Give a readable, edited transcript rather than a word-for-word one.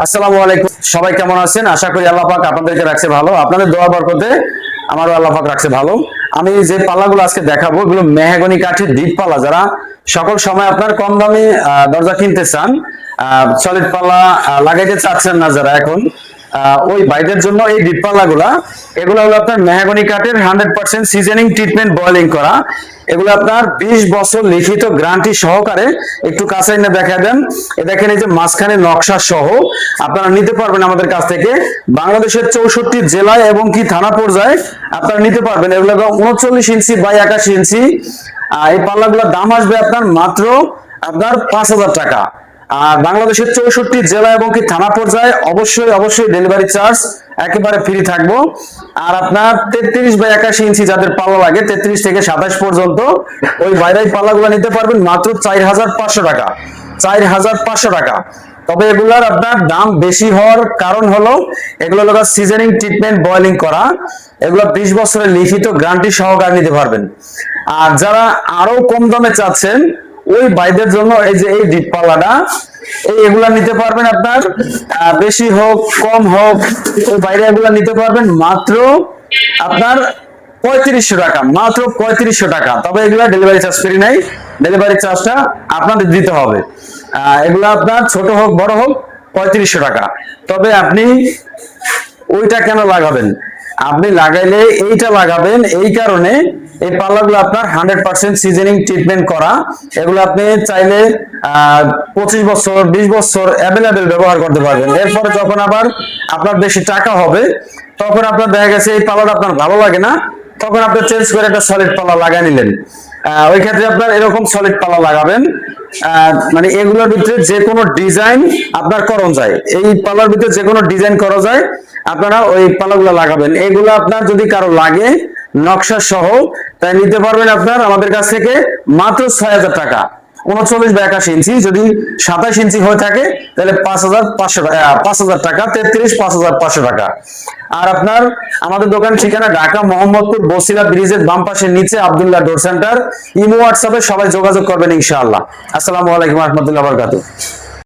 আসসালামু আলাইকুম, সবাই কেমন আছেন? আশা করি আল্লাহ পাক আপনাদেরকে রাখছে ভালো। আপনাদের দোয়া বরকতে আমারও আল্লাহ পাক রাখছে ভালো। আমি যে পাল্লাগুলো আজকে দেখাবো এগুলো মেহগনি কাঠের ডিপ পাল্লা। যারা সকল সময় আপনার কম দামে দরজা কিনতে চান, সলিড পাল্লা লাগাইতে চাচ্ছেন না যারা এখন, ওই ভাইদের জন্য এই ডিপ পাল্লাগুলা। এগুলো হলো আপনার মেহগনি কাঠের 100% সিজনিং ট্রিটমেন্ট বয়েলিং করা। এগুলো আপনার 20 বছর লিখিত গ্যারান্টি সহকারে। একটু কাছে এনে দেখা দেন, এ দেখেন এই যে মাঝখানে নকশা সহ আপনারা নিতে পারবেন আমাদের কাছ থেকে। বাংলাদেশের 64 জেলায় এবং কি থানা পর্যায়ে আপনারা নিতে পারবেন। এগুলো 39 ইঞ্চি বাই 81 ইঞ্চি। এই পাল্লাগুলোর দাম আসবে আপনার মাত্র আপনার 5,000 টাকা। আর বাংলাদেশের 64 জেলা এবং কি থানা পর্যায়ে অবশ্যই অবশ্যই ডেলিভারি চার্জ একেবারে ফ্রি থাকবো। আর আপনার 33 বাই 81 ইঞ্চি যাদের পাল্লা লাগে 33 থেকে 27 পর্যন্ত, ওই বাইরের পাল্লাগুলো নিতে পারবেন মাত্র 4,500 টাকা। 4,500 টাকা। তবে এগুলার আপনার দাম বেশি হওয়ার কারণ হলো এগুলো হলো সিজনিং ট্রিটমেন্ট বয়েলিং করা। এগুলো 20 বছরের লিখিত গ্যারান্টি সহকারে নিতে পারবেন। আর যারা আরো কম দামে চাচ্ছেন ওই ভাইদের জন্য এই যে এই ডিপ পাল্লাটা, এগুলা নিতে পারবেন আপনার বেশি হোক কম হোক, ওই বাইরে এগুলা নিতে পারবেন মাত্র আপনার 3500 টাকা। মাত্র 3500 টাকা। তবে এগুলা ডেলিভারি চার্জ ফ্রি নাই, ডেলিভারি চার্জটা আপনাদের দিতে হবে। এগুলা আপনার ছোট হোক বড় হোক 3500 টাকা। তবে আপনি ওইটা কেন লাগাবেন? আপনি লাগাইলে এইটা লাগাবেন এই কারণে, এই পাল্লাগুলো আপনার 100% সিজনিং ট্রিটমেন্ট করা। এগুলো আপনি চাইলে 25 বছর 20 বছর অ্যাভেলেবেল ব্যবহার করতে পারবেন। এরপরে যখন আবার আপনার বেশি টাকা হবে, তখন আপনার দেখা গেছে এই পাল্লাটা আপনার ভালো লাগে না, তখন আপনি চেঞ্জ করে একটা সলিড পাল্লা লাগাই নিলেন। ওই ক্ষেত্রে আপনার এরকম সলিড পাল্লা লাগাবেন। মানে এগুলোর ভিতরে যে কোনো ডিজাইন আপনার করণ যায়, এই পাল্লার ভিতরে যে কোনো ডিজাইন করা যায়, আপনারা ওই পাল্লাগুলো লাগাবেন। এগুলো আপনার যদি কারো লাগে নকশা সহ, তাই নিতে পারবেন আপনার আমাদের কাছ থেকে মাত্র 6,000 টাকা। 39 বা 81 ইঞ্চি, যদি 27 ইঞ্চি হয়ে থাকে তাহলে 5,500 টাকা। 5,000 টাকা 33 5,500 টাকা। আর আপনার আমাদের দোকান ঠিকানা ঢাকা মোহাম্মদপুর বসিলা ব্রিজের বাম পাশের নিচে আব্দুল্লাহ ডোর সেন্টার। ইমো হোয়াটসঅ্যাপে সবাই যোগাযোগ করবেন ইনশাআল্লাহ। আসসালামু আলাইকুম ওয়া রাহমাতুল্লাহি ওয়া বারাকাতুহু।